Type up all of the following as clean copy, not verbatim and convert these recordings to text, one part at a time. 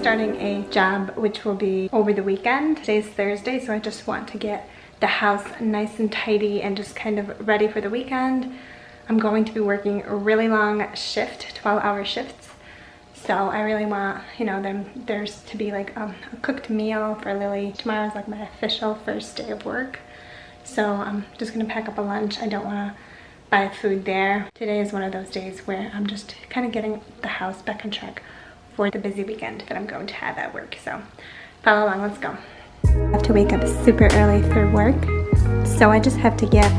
starting a job which will be over the weekend. Today's Thursday, so I just want to get the house nice and tidy and just kind of ready for the weekend. I'm going to be working a really long shift, 12-hour shifts. So I really want, you know, there's to be like a cooked meal for Lily. Tomorrow's like my official first day of work. So I'm just gonna pack up a lunch. I don't wanna buy food there. Today is one of those days where I'm just kind of getting the house back on track for the busy weekend that I'm going to have at work. So follow along, let's go. I have to wake up super early for work. So I just have to get,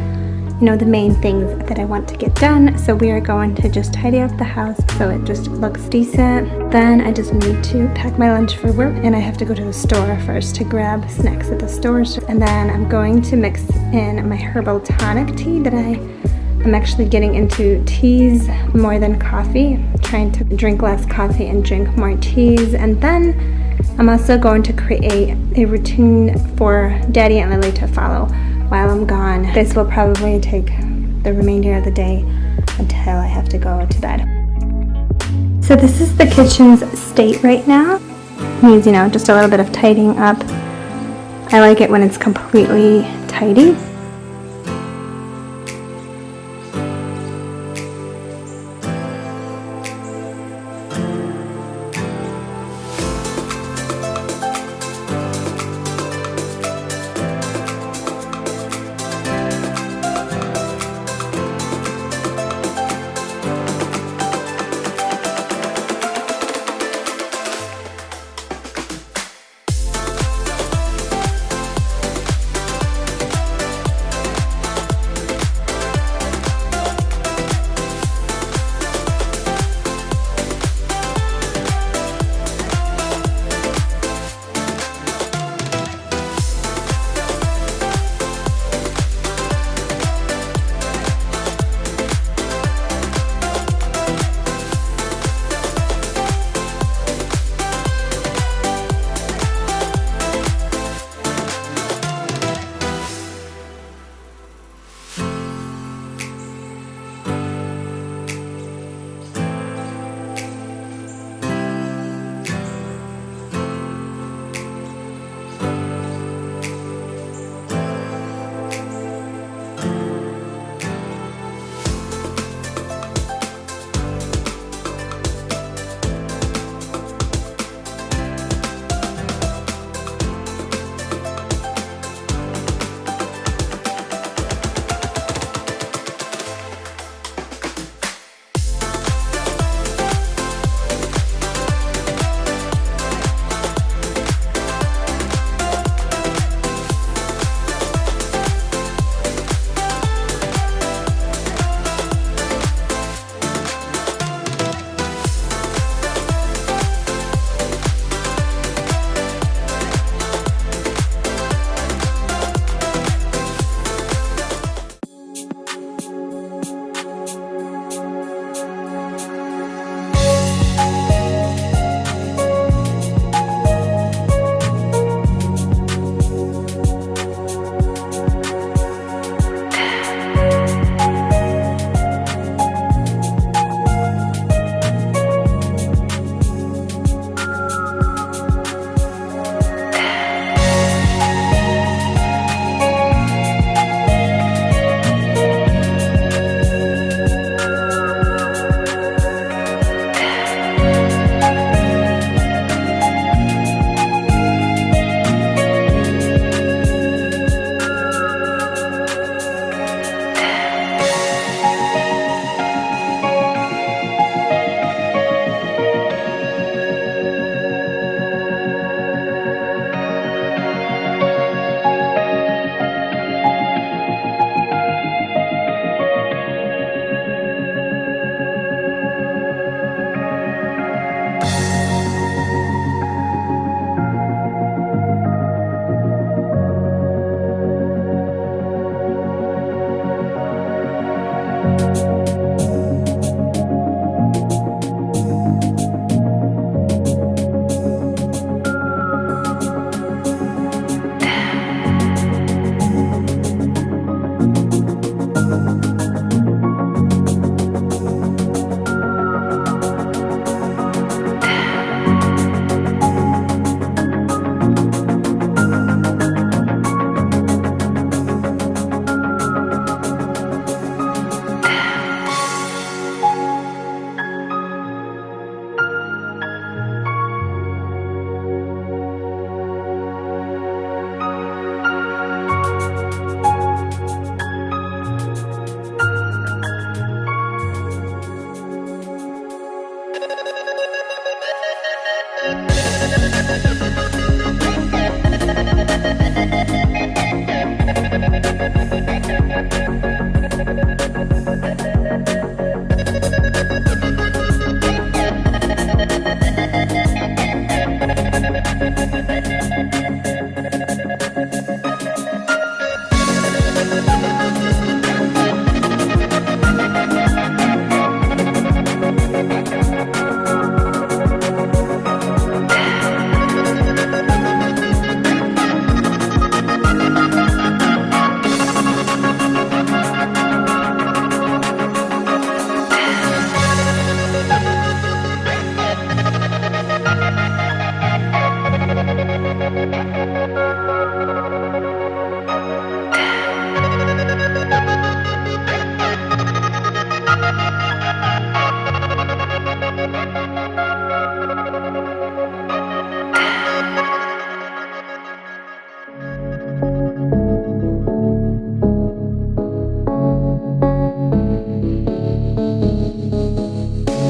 you know, the main things that I want to get done. So we are going to just tidy up the house so it just looks decent. Then I just need to pack my lunch for work, and I have to go to the store first to grab snacks at the store. And then I'm going to mix in my herbal tonic tea that I'm actually getting into teas more than coffee, trying to drink less coffee and drink more teas. And then I'm also going to create a routine for Daddy and Lily to follow while I'm gone. This will probably take the remainder of the day until I have to go to bed. So this is the kitchen's state right now. It needs, you know, just a little bit of tidying up. I like it when it's completely tidy.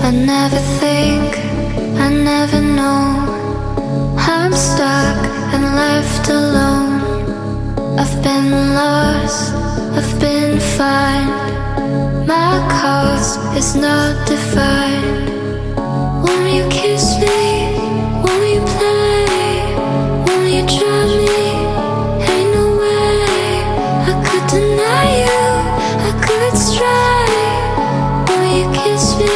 I never think, I never know. I'm stuck and left alone. I've been lost, I've been fine. My cause is not defined. Won't you kiss me? Won't you play? Won't you draw me? Ain't no way I could deny you, I could stray. Won't you kiss me?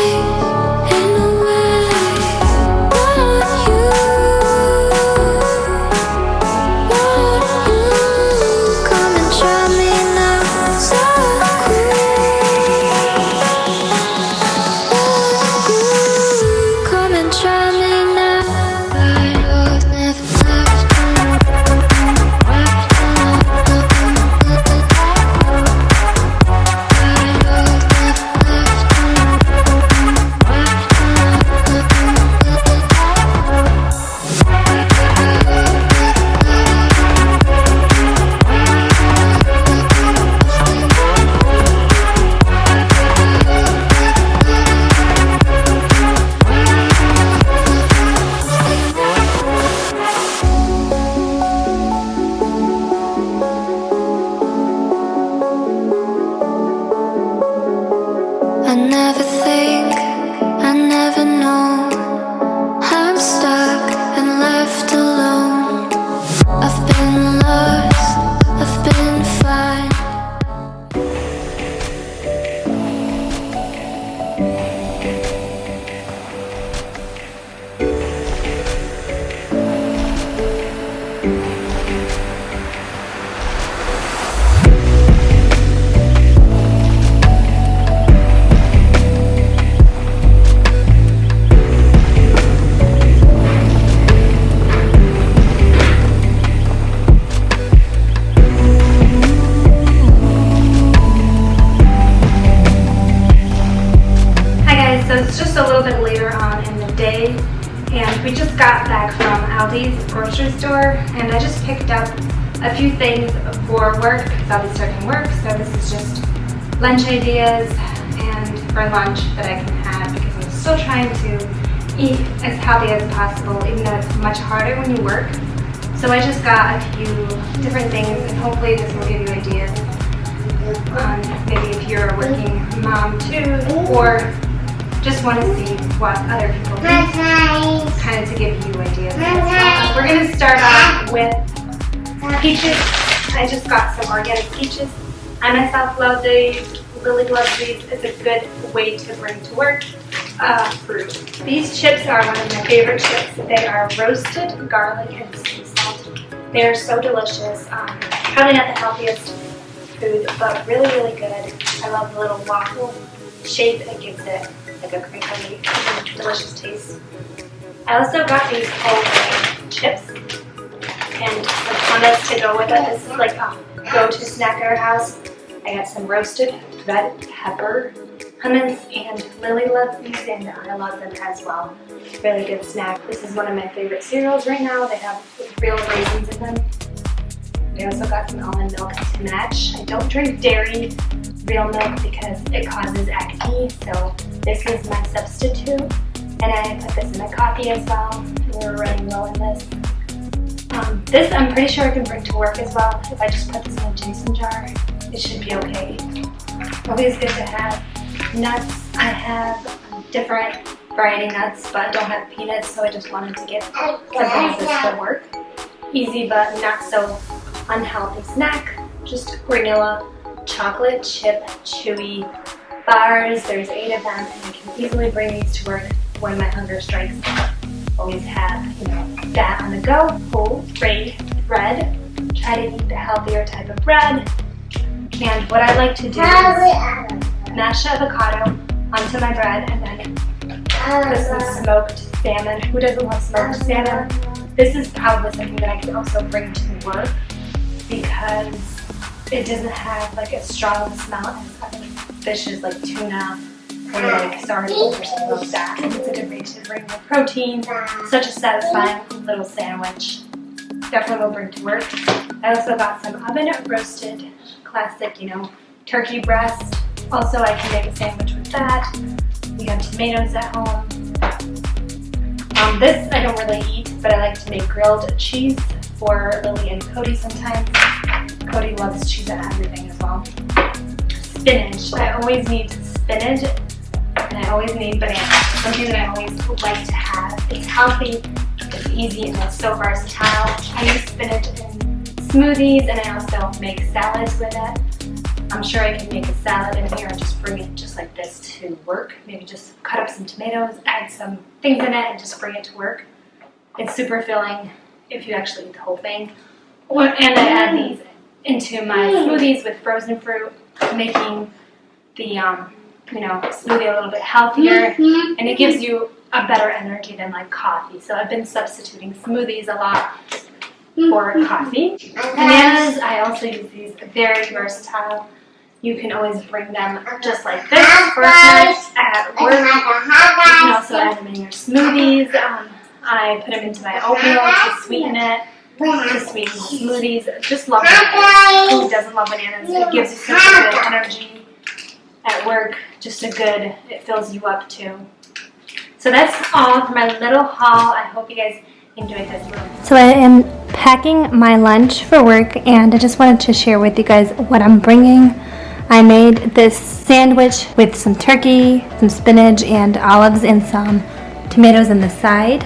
And we just got back from Aldi's grocery store, and I just picked up a few things for work because I'll be starting work. So this is just lunch ideas and for lunch that I can have because I'm still trying to eat as healthy as possible, even though it's much harder when you work. So I just got a few different things, and hopefully this will give you ideas on maybe if you're a working mom too, or just want to see what other people eat, kind of to give you ideas as well. We're going to start off with peaches. I just got some organic peaches. I myself love these. Lily loves these. It's a good way to bring to work fruit. These chips are one of my favorite chips. They are roasted garlic and sea salt. They are so delicious. Probably not the healthiest food, but really, really good. I love the little waffle shape it gives it, like a crinkly, delicious taste. I also got these whole grain chips and some hummus to go with it. This is like a go-to snack at our house. I got some roasted red pepper hummus, and Lily loves these and I love them as well. Really good snack. This is one of my favorite cereals right now. They have real raisins in them. We also got some almond milk to match. I don't drink dairy real milk because it causes acne, so this is my substitute. And I put this in my coffee as well. We're This I'm pretty sure I can bring to work as well. If I just put this in a Jason jar, it should be okay. Always good to have nuts. I have different variety nuts, but I don't have peanuts, so I just wanted to get something like this for work. Easy but not so unhealthy snack. Just granola chocolate chip chewy bars. There's 8 of them, and I can easily bring these to work when my hunger strikes. Always have, you know, that on the go. Whole grain bread. Try to eat the healthier type of bread. And what I like to do is mash avocado onto my bread, and then put some smoked salmon. Who doesn't love smoked salmon? This is probably something that I can also bring to work because it doesn't have like as strong of a smell as other fishes like tuna or like sardines or something like that. And it's a good way to bring the protein. Such a satisfying little sandwich. Definitely will bring to work. I also got some oven roasted classic, you know, turkey breast. Also, I can make a sandwich with that. We have tomatoes at home. This I don't really eat, but I like to make grilled cheese for Lily and Cody sometimes. Cody loves cheese and everything as well. Spinach. I always need spinach, and I always need bananas. Something that I always like to have. It's healthy, it's easy, and it's so versatile. I use spinach in smoothies, and I also make salads with it. I'm sure I can make a salad in here and just bring it just like this to work. Maybe just cut up some tomatoes, add some things in it, and just bring it to work. It's super filling if you actually eat the whole thing. And I add these into my smoothies with frozen fruit, making the you know, smoothie a little bit healthier, and it gives you a better energy than like coffee. So I've been substituting smoothies a lot for coffee. Bananas, I also use these, very versatile. You can always bring them just like this for snacks at work. You can also add them in your smoothies. I put them into my oatmeal to sweeten it, to sweeten the smoothies. Just love bananas. Who doesn't love bananas? It gives you such a good energy at work. Just a good, it fills you up too. So that's all for my little haul. I hope you guys enjoyed this little. So I am packing my lunch for work, and I just wanted to share with you guys what I'm bringing. I made this sandwich with some turkey, some spinach and olives, and some tomatoes on the side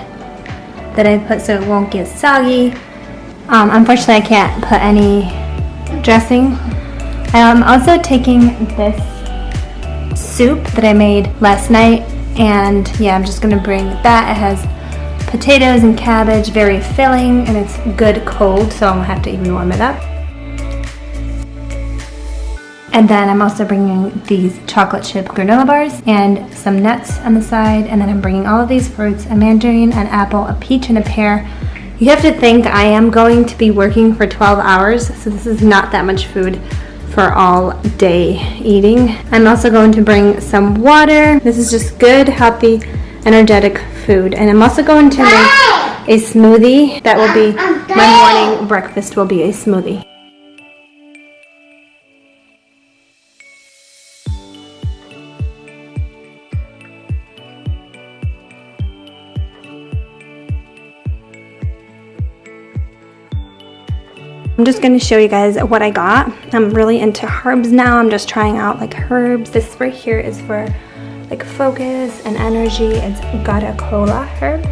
that I put so it won't get soggy. Unfortunately, I can't put any dressing. I'm also taking this soup that I made last night, and yeah, I'm just gonna bring that. It has potatoes and cabbage, very filling, and it's good cold, so I won't have to even warm it up. And then I'm also bringing these chocolate chip granola bars and some nuts on the side, and then I'm bringing all of these fruits: a mandarin, an apple, a peach, and a pear. You have to think I am going to be working for 12 hours, so this is not that much food for all day eating. I'm also going to bring some water. This is just good, healthy, energetic food. And I'm also going to make a smoothie. That will be my morning breakfast, will be a smoothie. I'm just going to show you guys what I got. I'm really into herbs now. I'm just trying out like herbs. This right here is for like focus and energy. It's Gata Cola herb.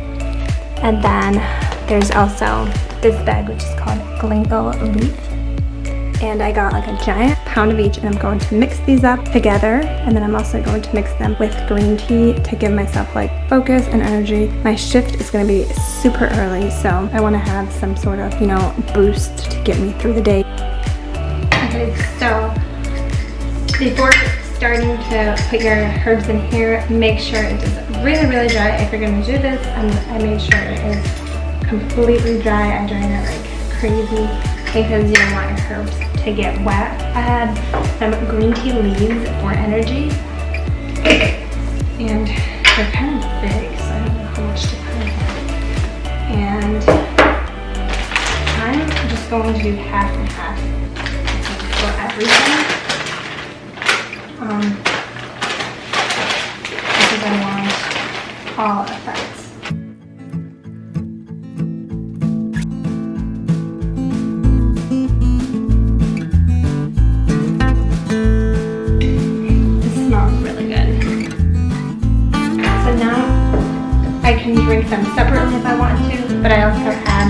And then there's also this bag which is called Glingo leaf. And I got like a giant pound of each, and I'm going to mix these up together. And then I'm also going to mix them with green tea to give myself like focus and energy. My shift is going to be super early, so I want to have some sort of, you know, boost to get me through the day. Okay, so before starting to put your herbs in here, make sure it is really, really dry if you're going to do this. And I made sure it is completely dry. I dried it like crazy because you don't want your herbs to get wet. I had some green tea leaves for energy, and they're kind of big, so I don't know how much to put in here. And I'm just going to do half and half, I think, for everything. Because I want all effects.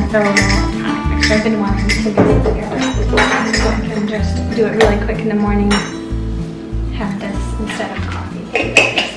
with a little tonic mixture. I've been wanting to get it together so I can just do it really quick in the morning. Have this instead of coffee.